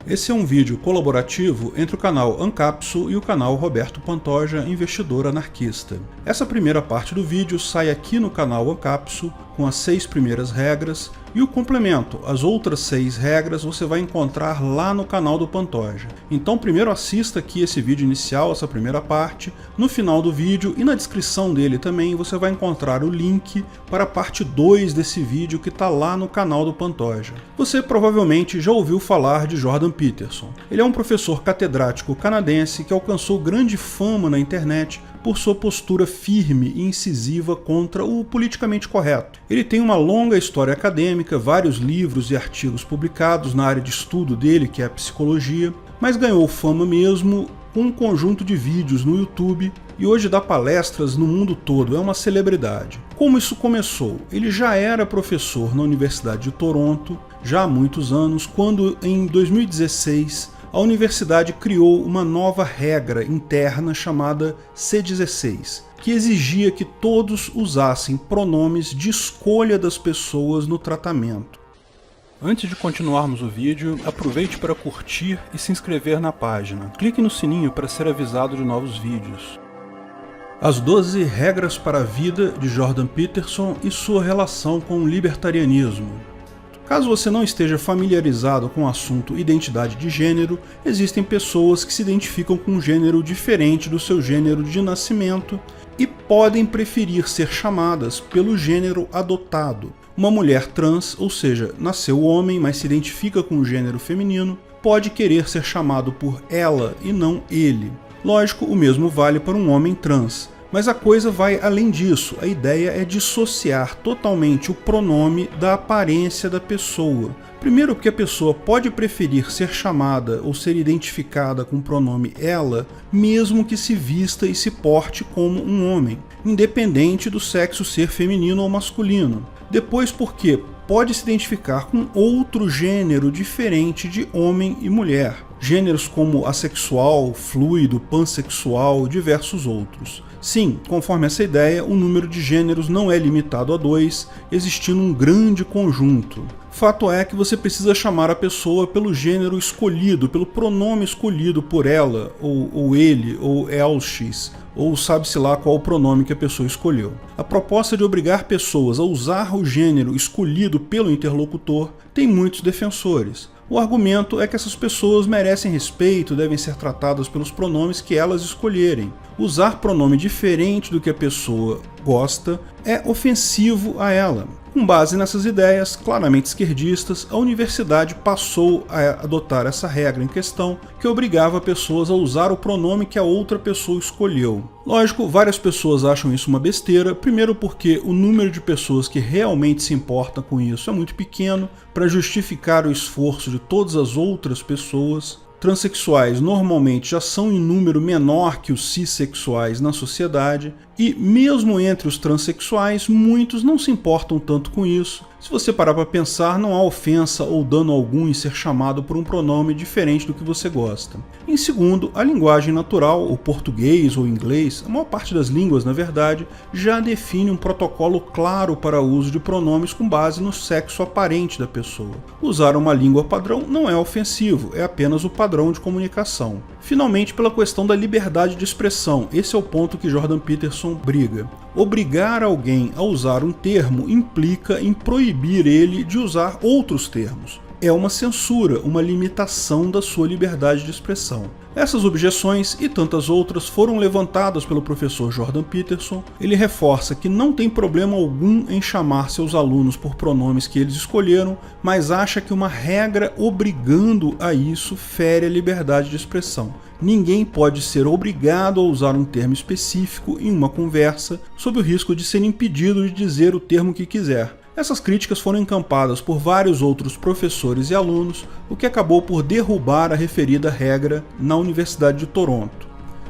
Esse é um vídeo colaborativo entre o canal Ancapsu e o canal Roberto Pantoja, investidor anarquista. Essa primeira parte do vídeo sai aqui no canal Ancapsu com as 6 primeiras regras e o complemento, as outras 6 regras, você vai encontrar lá no canal do Pantoja. Então primeiro assista aqui esse vídeo inicial, essa primeira parte. No final do vídeo e na descrição dele também você vai encontrar o link para a parte 2 desse vídeo que está lá no canal do Pantoja. Você provavelmente já ouviu falar de Jordan Peterson. Ele é um professor catedrático canadense que alcançou grande fama na internet por sua postura firme e incisiva contra o politicamente correto. Ele tem uma longa história acadêmica, vários livros e artigos publicados na área de estudo dele, que é a psicologia, mas ganhou fama mesmo com um conjunto de vídeos no YouTube e hoje dá palestras no mundo todo, é uma celebridade. Como isso começou? Ele já era professor na Universidade de Toronto, já há muitos anos, quando em 2016 a universidade criou uma nova regra interna chamada C16, que exigia que todos usassem pronomes de escolha das pessoas no tratamento. Antes de continuarmos o vídeo, aproveite para curtir e se inscrever na página. Clique no sininho para ser avisado de novos vídeos. As 12 regras para a vida de Jordan Peterson e sua relação com o libertarianismo. Caso você não esteja familiarizado com o assunto identidade de gênero, existem pessoas que se identificam com um gênero diferente do seu gênero de nascimento e podem preferir ser chamadas pelo gênero adotado. Uma mulher trans, ou seja, nasceu homem, mas se identifica com o gênero feminino, pode querer ser chamado por ela e não ele. Lógico, o mesmo vale para um homem trans. Mas a coisa vai além disso, a ideia é dissociar totalmente o pronome da aparência da pessoa. Primeiro porque a pessoa pode preferir ser chamada ou ser identificada com o pronome ela, mesmo que se vista e se porte como um homem, independente do sexo ser feminino ou masculino. Depois porque pode se identificar com outro gênero diferente de homem e mulher, gêneros como assexual, fluido, pansexual e diversos outros. Sim, conforme essa ideia, o número de gêneros não é limitado a 2, existindo um grande conjunto. Fato é que você precisa chamar a pessoa pelo gênero escolhido, pelo pronome escolhido por ela, ou ele, ou elx, ou sabe-se lá qual o pronome que a pessoa escolheu. A proposta de obrigar pessoas a usar o gênero escolhido pelo interlocutor tem muitos defensores. O argumento é que essas pessoas merecem respeito, devem ser tratadas pelos pronomes que elas escolherem. Usar pronome diferente do que a pessoa gosta é ofensivo a ela. Com base nessas ideias, claramente esquerdistas, a universidade passou a adotar essa regra em questão, que obrigava pessoas a usar o pronome que a outra pessoa escolheu. Lógico, várias pessoas acham isso uma besteira, primeiro porque o número de pessoas que realmente se importam com isso é muito pequeno, para justificar o esforço de todas as outras pessoas. Transexuais normalmente já são em número menor que os cissexuais na sociedade, e mesmo entre os transexuais, muitos não se importam tanto com isso. Se você parar para pensar, não há ofensa ou dano algum em ser chamado por um pronome diferente do que você gosta. Em segundo, a linguagem natural, o português ou inglês, a maior parte das línguas, na verdade, já define um protocolo claro para o uso de pronomes com base no sexo aparente da pessoa. Usar uma língua padrão não é ofensivo, é apenas o padrão de comunicação. Finalmente, pela questão da liberdade de expressão, esse é o ponto que Jordan Peterson briga. Obrigar alguém a usar um termo implica em proibir ele de usar outros termos. É uma censura, uma limitação da sua liberdade de expressão. Essas objeções e tantas outras foram levantadas pelo professor Jordan Peterson. Ele reforça que não tem problema algum em chamar seus alunos por pronomes que eles escolheram, mas acha que uma regra obrigando a isso fere a liberdade de expressão. Ninguém pode ser obrigado a usar um termo específico em uma conversa, sob o risco de ser impedido de dizer o termo que quiser. Essas críticas foram encampadas por vários outros professores e alunos, o que acabou por derrubar a referida regra na Universidade de Toronto.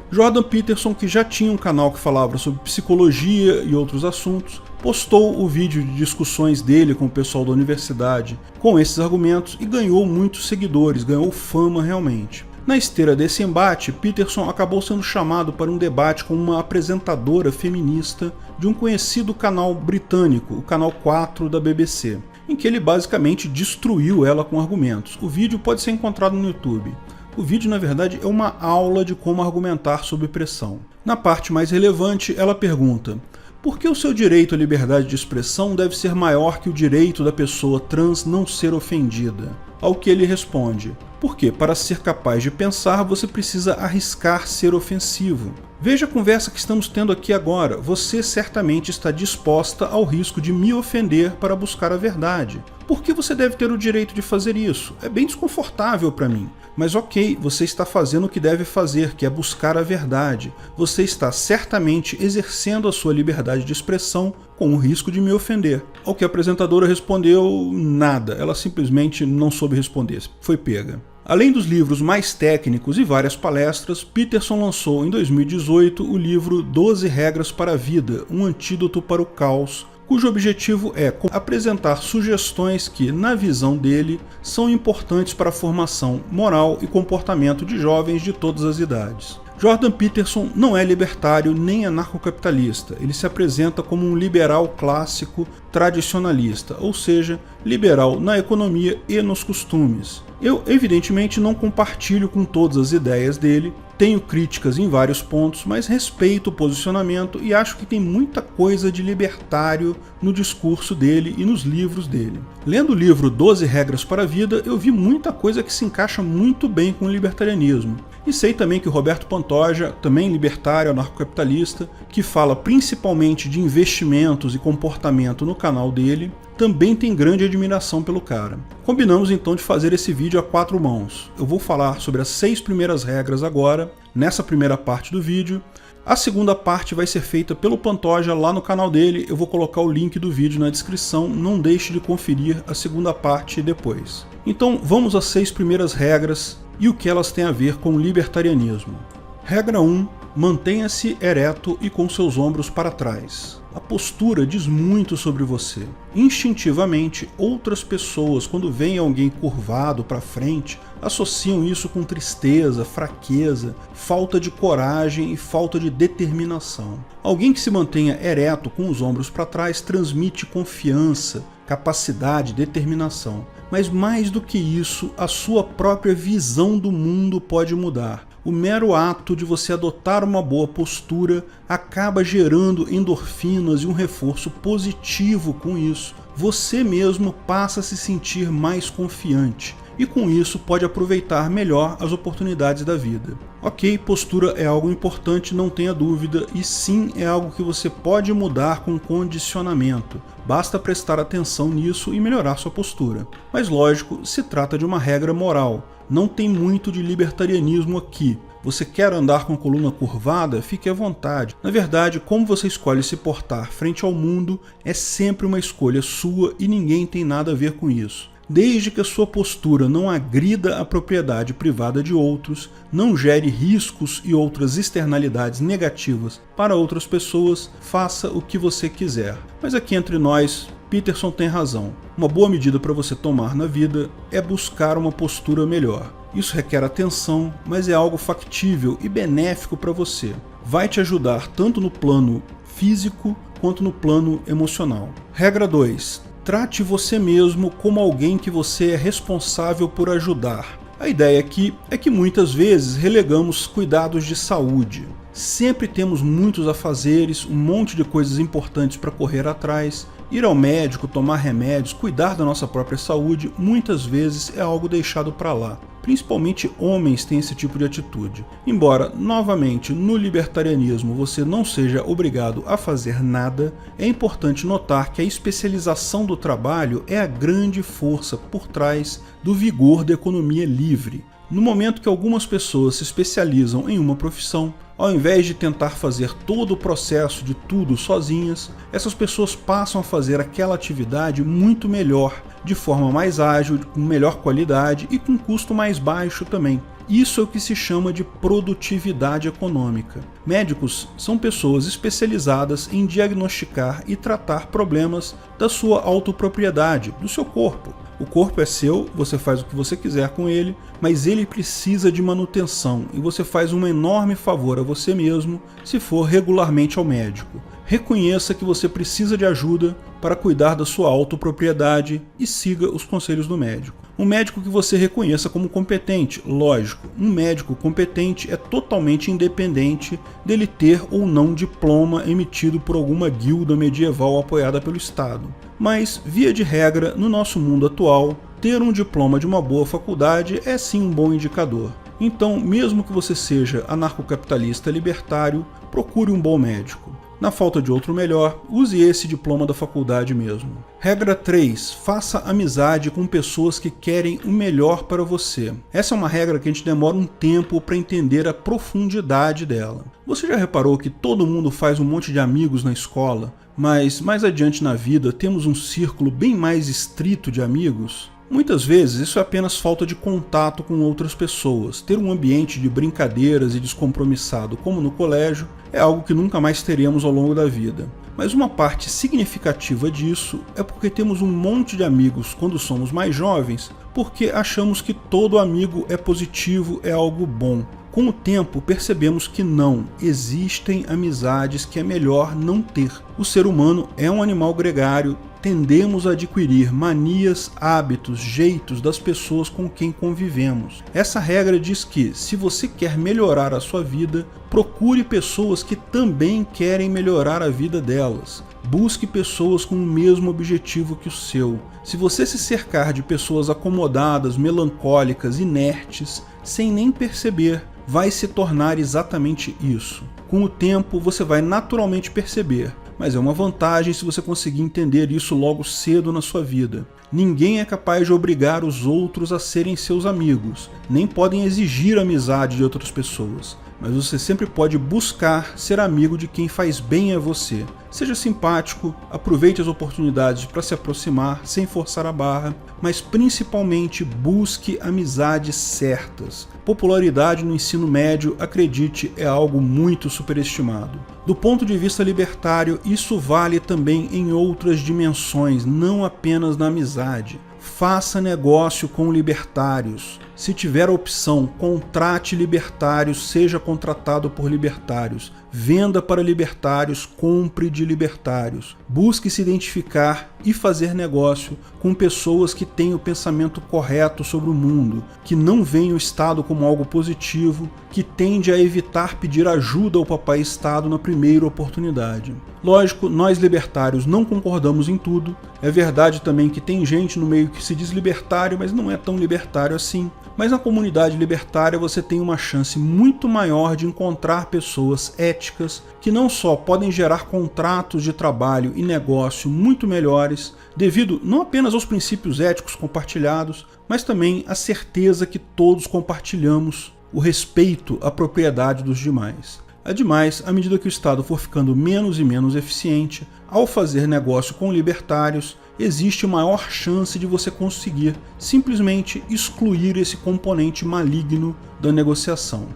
Jordan Peterson, que já tinha um canal que falava sobre psicologia e outros assuntos, postou o vídeo de discussões dele com o pessoal da universidade com esses argumentos e ganhou muitos seguidores, ganhou fama realmente. Na esteira desse embate, Peterson acabou sendo chamado para um debate com uma apresentadora feminista de um conhecido canal britânico, o canal 4 da BBC. em que ele basicamente destruiu ela com argumentos. O vídeo pode ser encontrado no YouTube. O vídeo, na verdade, é uma aula de como argumentar sob pressão. Na parte mais relevante, ela pergunta: por que o seu direito à liberdade de expressão deve ser maior que o direito da pessoa trans não ser ofendida? Ao que ele responde: porque para ser capaz de pensar, você precisa arriscar ser ofensivo. Veja a conversa que estamos tendo aqui agora. Você certamente está disposta ao risco de me ofender para buscar a verdade. Por que você deve ter o direito de fazer isso? É bem desconfortável para mim. Mas ok, você está fazendo o que deve fazer, que é buscar a verdade. Você está certamente exercendo a sua liberdade de expressão com o risco de me ofender. Ao que a apresentadora respondeu nada. Ela simplesmente não soube responder. Foi pega. Além dos livros mais técnicos e várias palestras, Peterson lançou em 2018 o livro 12 Regras para a Vida, um antídoto para o caos, cujo objetivo é apresentar sugestões que, na visão dele, são importantes para a formação moral e comportamento de jovens de todas as idades. Jordan Peterson não é libertário nem anarcocapitalista. Ele se apresenta como um liberal clássico tradicionalista, ou seja, liberal na economia e nos costumes. Eu, evidentemente, não compartilho com todas as ideias dele, tenho críticas em vários pontos, mas respeito o posicionamento e acho que tem muita coisa de libertário no discurso dele e nos livros dele. Lendo o livro 12 Regras para a Vida, eu vi muita coisa que se encaixa muito bem com o libertarianismo. E sei também que o Roberto Pantoja, também libertário anarcocapitalista, que fala principalmente de investimentos e comportamento no canal dele, também tem grande admiração pelo cara. Combinamos então de fazer esse vídeo a 4 mãos. Eu vou falar sobre as 6 primeiras regras agora, nessa primeira parte do vídeo. A segunda parte vai ser feita pelo Pantoja lá no canal dele, eu vou colocar o link do vídeo na descrição, não deixe de conferir a segunda parte depois. Então vamos às 6 primeiras regras e o que elas têm a ver com o libertarianismo. Regra 1. Mantenha-se ereto e com seus ombros para trás. A postura diz muito sobre você. Instintivamente, outras pessoas, quando veem alguém curvado para frente, associam isso com tristeza, fraqueza, falta de coragem e falta de determinação. Alguém que se mantenha ereto com os ombros para trás transmite confiança, capacidade, determinação. Mas mais do que isso, a sua própria visão do mundo pode mudar. O mero ato de você adotar uma boa postura acaba gerando endorfinas e um reforço positivo com isso. Você mesmo passa a se sentir mais confiante e com isso pode aproveitar melhor as oportunidades da vida. Ok, postura é algo importante, não tenha dúvida, e sim é algo que você pode mudar com condicionamento. Basta prestar atenção nisso e melhorar sua postura. Mas lógico, se trata de uma regra moral. Não tem muito de libertarianismo aqui. Você quer andar com a coluna curvada? Fique à vontade. Na verdade, como você escolhe se portar frente ao mundo é sempre uma escolha sua e ninguém tem nada a ver com isso. Desde que a sua postura não agrida a propriedade privada de outros, não gere riscos e outras externalidades negativas para outras pessoas, faça o que você quiser. Mas aqui entre nós, Peterson tem razão. Uma boa medida para você tomar na vida é buscar uma postura melhor. Isso requer atenção, mas é algo factível e benéfico para você. Vai te ajudar tanto no plano físico quanto no plano emocional. Regra 2. Trate você mesmo como alguém que você é responsável por ajudar. A ideia aqui é que muitas vezes relegamos cuidados de saúde. Sempre temos muitos afazeres, um monte de coisas importantes para correr atrás. Ir ao médico, tomar remédios, cuidar da nossa própria saúde, muitas vezes é algo deixado para lá. Principalmente homens têm esse tipo de atitude. Embora, novamente, no libertarianismo você não seja obrigado a fazer nada, é importante notar que a especialização do trabalho é a grande força por trás do vigor da economia livre. No momento que algumas pessoas se especializam em uma profissão, ao invés de tentar fazer todo o processo de tudo sozinhas, essas pessoas passam a fazer aquela atividade muito melhor, de forma mais ágil, com melhor qualidade e com custo mais baixo também. Isso é o que se chama de produtividade econômica. Médicos são pessoas especializadas em diagnosticar e tratar problemas da sua autopropriedade, do seu corpo. O corpo é seu, você faz o que você quiser com ele, mas ele precisa de manutenção e você faz um enorme favor a você mesmo se for regularmente ao médico. Reconheça que você precisa de ajuda para cuidar da sua autopropriedade e siga os conselhos do médico. Um médico que você reconheça como competente, lógico, um médico competente é totalmente independente dele ter ou não diploma emitido por alguma guilda medieval apoiada pelo Estado. Mas, via de regra, no nosso mundo atual, ter um diploma de uma boa faculdade é sim um bom indicador. Então, mesmo que você seja anarcocapitalista libertário, procure um bom médico. Na falta de outro melhor, use esse diploma da faculdade mesmo. Regra 3. Faça amizade com pessoas que querem o melhor para você. Essa é uma regra que a gente demora um tempo para entender a profundidade dela. Você já reparou que todo mundo faz um monte de amigos na escola, mas mais adiante na vida temos um círculo bem mais estrito de amigos? Muitas vezes isso é apenas falta de contato com outras pessoas. Ter um ambiente de brincadeiras e descompromissado como no colégio é algo que nunca mais teremos ao longo da vida. Mas uma parte significativa disso é porque temos um monte de amigos quando somos mais jovens, porque achamos que todo amigo é positivo, é algo bom. Com o tempo, percebemos que não, existem amizades que é melhor não ter. O ser humano é um animal gregário, tendemos a adquirir manias, hábitos, jeitos das pessoas com quem convivemos. Essa regra diz que, se você quer melhorar a sua vida, procure pessoas que também querem melhorar a vida delas. Busque pessoas com o mesmo objetivo que o seu. Se você se cercar de pessoas acomodadas, melancólicas, inertes, sem nem perceber, vai se tornar exatamente isso. Com o tempo, você vai naturalmente perceber, mas é uma vantagem se você conseguir entender isso logo cedo na sua vida. Ninguém é capaz de obrigar os outros a serem seus amigos, nem podem exigir amizade de outras pessoas, mas você sempre pode buscar ser amigo de quem faz bem a você. Seja simpático, aproveite as oportunidades para se aproximar sem forçar a barra, mas principalmente busque amizades certas. Popularidade no ensino médio, acredite, é algo muito superestimado. Do ponto de vista libertário, isso vale também em outras dimensões, não apenas na amizade. Faça negócio com libertários. Se tiver a opção, contrate libertários, seja contratado por libertários. Venda para libertários, compre de libertários. Busque se identificar e fazer negócio com pessoas que têm o pensamento correto sobre o mundo, que não veem o Estado como algo positivo, que tende a evitar pedir ajuda ao papai Estado na primeira oportunidade. Lógico, nós libertários não concordamos em tudo. É verdade também que tem gente no meio que se diz libertário, mas não é tão libertário assim. Mas na comunidade libertária você tem uma chance muito maior de encontrar pessoas éticas que não só podem gerar contratos de trabalho e negócio muito melhores, devido não apenas aos princípios éticos compartilhados, mas também à certeza que todos compartilhamos, o respeito à propriedade dos demais. Ademais, à medida que o Estado for ficando menos e menos eficiente, ao fazer negócio com libertários, existe maior chance de você conseguir simplesmente excluir esse componente maligno da negociação.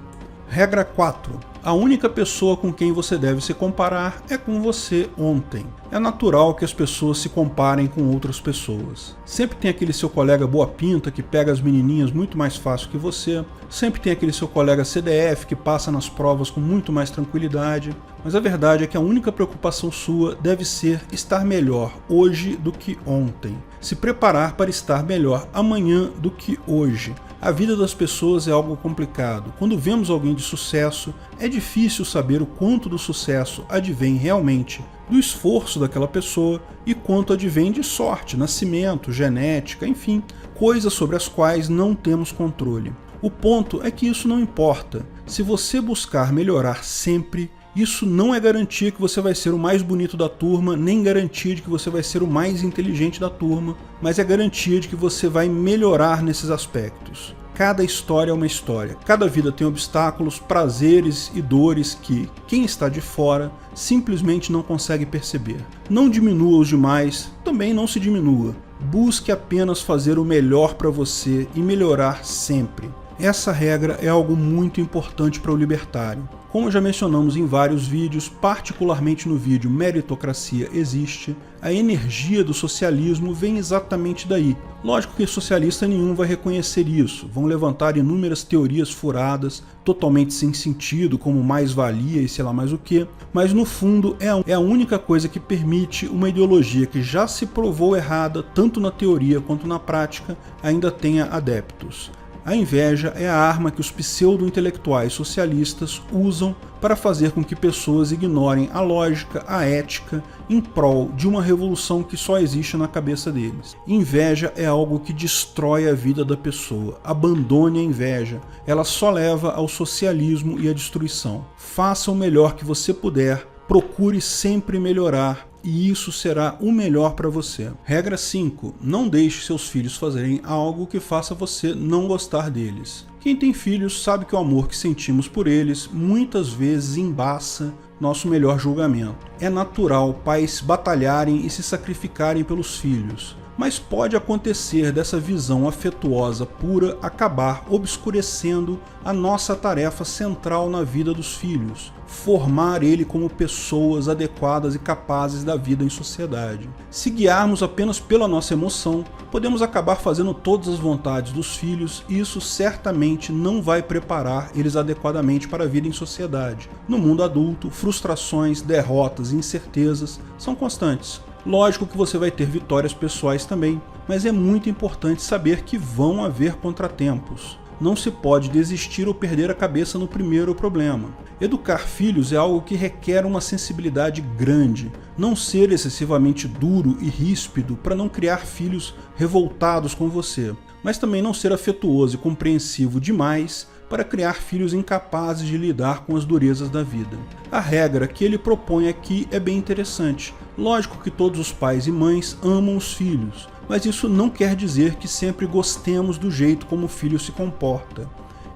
Regra 4. A única pessoa com quem você deve se comparar é com você ontem. É natural que as pessoas se comparem com outras pessoas. Sempre tem aquele seu colega boa pinta que pega as menininhas muito mais fácil que você. Sempre tem aquele seu colega CDF que passa nas provas com muito mais tranquilidade. Mas a verdade é que a única preocupação sua deve ser estar melhor hoje do que ontem. Se preparar para estar melhor amanhã do que hoje. A vida das pessoas é algo complicado. Quando vemos alguém de sucesso, é difícil saber o quanto do sucesso advém realmente do esforço daquela pessoa e quanto advém de sorte, nascimento, genética, enfim, coisas sobre as quais não temos controle. O ponto é que isso não importa. Se você buscar melhorar sempre, isso não é garantia que você vai ser o mais bonito da turma, nem garantia de que você vai ser o mais inteligente da turma, mas é garantia de que você vai melhorar nesses aspectos. Cada história é uma história, cada vida tem obstáculos, prazeres e dores que quem está de fora simplesmente não consegue perceber. Não diminua os demais, também não se diminua. Busque apenas fazer o melhor para você e melhorar sempre. Essa regra é algo muito importante para o libertário. Como já mencionamos em vários vídeos, particularmente no vídeo Meritocracia Existe, a energia do socialismo vem exatamente daí. Lógico que socialista nenhum vai reconhecer isso, vão levantar inúmeras teorias furadas, totalmente sem sentido, como mais-valia e sei lá mais o que, mas no fundo é a única coisa que permite uma ideologia que já se provou errada, tanto na teoria quanto na prática, ainda tenha adeptos. A inveja é a arma que os pseudo-intelectuais socialistas usam para fazer com que pessoas ignorem a lógica, a ética, em prol de uma revolução que só existe na cabeça deles. Inveja é algo que destrói a vida da pessoa. Abandone a inveja. Ela só leva ao socialismo e à destruição. Faça o melhor que você puder. Procure sempre melhorar e isso será o melhor para você. Regra 5. Não deixe seus filhos fazerem algo que faça você não gostar deles. Quem tem filhos sabe que o amor que sentimos por eles muitas vezes embaça nosso melhor julgamento. É natural pais batalharem e se sacrificarem pelos filhos, mas pode acontecer dessa visão afetuosa pura acabar obscurecendo a nossa tarefa central na vida dos filhos, formar ele como pessoas adequadas e capazes da vida em sociedade. Se guiarmos apenas pela nossa emoção, podemos acabar fazendo todas as vontades dos filhos e isso certamente não vai preparar eles adequadamente para a vida em sociedade. No mundo adulto, frustrações, derrotas e incertezas são constantes. Lógico que você vai ter vitórias pessoais também, mas é muito importante saber que vão haver contratempos. Não se pode desistir ou perder a cabeça no primeiro problema. Educar filhos é algo que requer uma sensibilidade grande. Não ser excessivamente duro e ríspido para não criar filhos revoltados com você, mas também não ser afetuoso e compreensivo demais para criar filhos incapazes de lidar com as durezas da vida. A regra que ele propõe aqui é bem interessante. Lógico que todos os pais e mães amam os filhos, mas isso não quer dizer que sempre gostemos do jeito como o filho se comporta.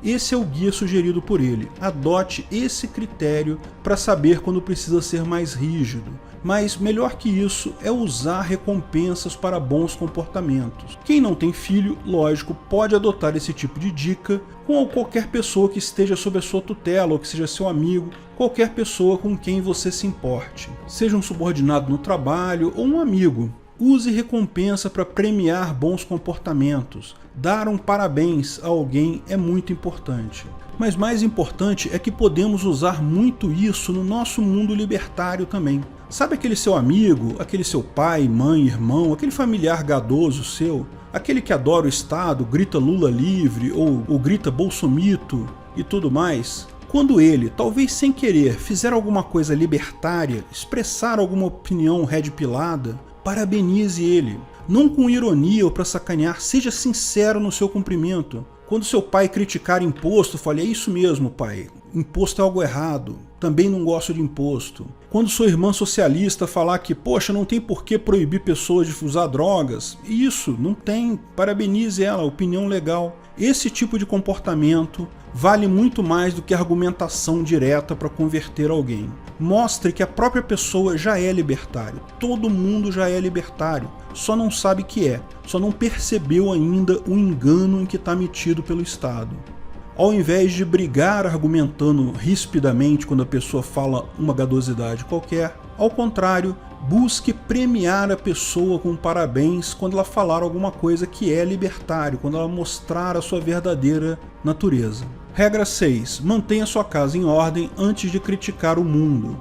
Esse é o guia sugerido por ele. Adote esse critério para saber quando precisa ser mais rígido. Mas melhor que isso é usar recompensas para bons comportamentos. Quem não tem filho, lógico, pode adotar esse tipo de dica com qualquer pessoa que esteja sob a sua tutela ou que seja seu amigo, qualquer pessoa com quem você se importe. Seja um subordinado no trabalho ou um amigo. Use recompensa para premiar bons comportamentos. Dar um parabéns a alguém é muito importante. Mas mais importante é que podemos usar muito isso no nosso mundo libertário também. Sabe aquele seu amigo, aquele seu pai, mãe, irmão, aquele familiar gadoso seu? Aquele que adora o Estado, grita Lula livre ou grita Bolsomito e tudo mais? Quando ele, talvez sem querer, fizer alguma coisa libertária, expressar alguma opinião redpilada, parabenize ele. Não com ironia ou para sacanear, seja sincero no seu cumprimento. Quando seu pai criticar imposto, fale, é isso mesmo, pai, imposto é algo errado, também não gosto de imposto. Quando sua irmã socialista falar que, poxa, não tem por que proibir pessoas de usar drogas, isso, não tem, parabenize ela, opinião legal. Esse tipo de comportamento vale muito mais do que argumentação direta para converter alguém. Mostre que a própria pessoa já é libertário. Todo mundo já é libertário. Só não sabe que é. Só não percebeu ainda o engano em que está metido pelo Estado. Ao invés de brigar argumentando rispidamente quando a pessoa fala uma gadosidade qualquer, ao contrário, busque premiar a pessoa com parabéns quando ela falar alguma coisa que é libertário, quando ela mostrar a sua verdadeira natureza. Regra 6. Mantenha sua casa em ordem antes de criticar o mundo.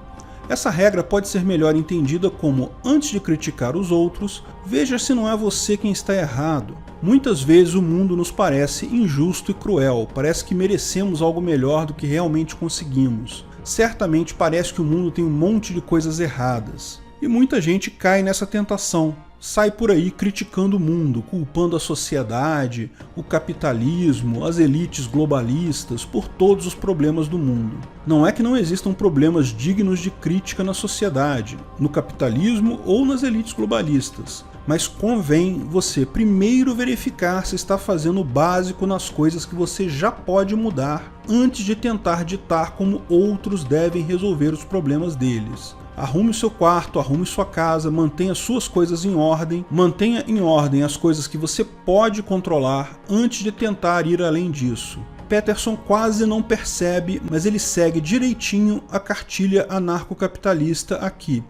Essa regra pode ser melhor entendida como, antes de criticar os outros, veja se não é você quem está errado. Muitas vezes o mundo nos parece injusto e cruel, parece que merecemos algo melhor do que realmente conseguimos. Certamente parece que o mundo tem um monte de coisas erradas. E muita gente cai nessa tentação. Sai por aí criticando o mundo, culpando a sociedade, o capitalismo, as elites globalistas por todos os problemas do mundo. Não é que não existam problemas dignos de crítica na sociedade, no capitalismo ou nas elites globalistas, mas convém você primeiro verificar se está fazendo o básico nas coisas que você já pode mudar antes de tentar ditar como outros devem resolver os problemas deles. Arrume o seu quarto, arrume sua casa, mantenha suas coisas em ordem, mantenha em ordem as coisas que você pode controlar antes de tentar ir além disso. Peterson quase não percebe, mas ele segue direitinho a cartilha anarcocapitalista aqui.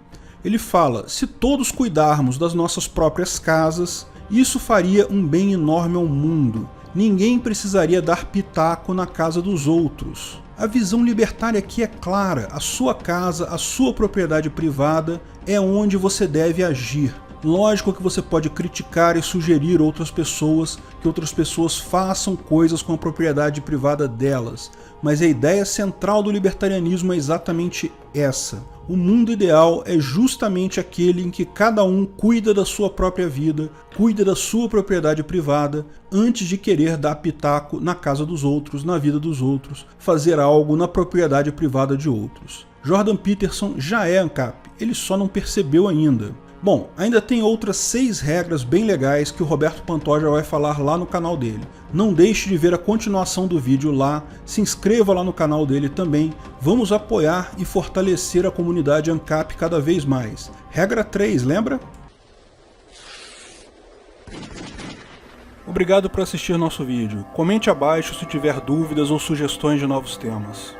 Ele fala: se todos cuidarmos das nossas próprias casas, isso faria um bem enorme ao mundo. Ninguém precisaria dar pitaco na casa dos outros. A visão libertária aqui é clara: a sua casa, a sua propriedade privada é onde você deve agir. Lógico que você pode criticar e sugerir que outras pessoas façam coisas com a propriedade privada delas, mas a ideia central do libertarianismo é exatamente essa. O mundo ideal é justamente aquele em que cada um cuida da sua própria vida, cuida da sua propriedade privada, antes de querer dar pitaco na casa dos outros, na vida dos outros, fazer algo na propriedade privada de outros. Jordan Peterson já é ANCAP, ele só não percebeu ainda. Bom, ainda tem outras 6 regras bem legais que o Roberto Pantoja vai falar lá no canal dele. Não deixe de ver a continuação do vídeo lá, se inscreva lá no canal dele também, vamos apoiar e fortalecer a comunidade ANCAP cada vez mais. Regra 3, lembra? Obrigado por assistir nosso vídeo. Comente abaixo se tiver dúvidas ou sugestões de novos temas.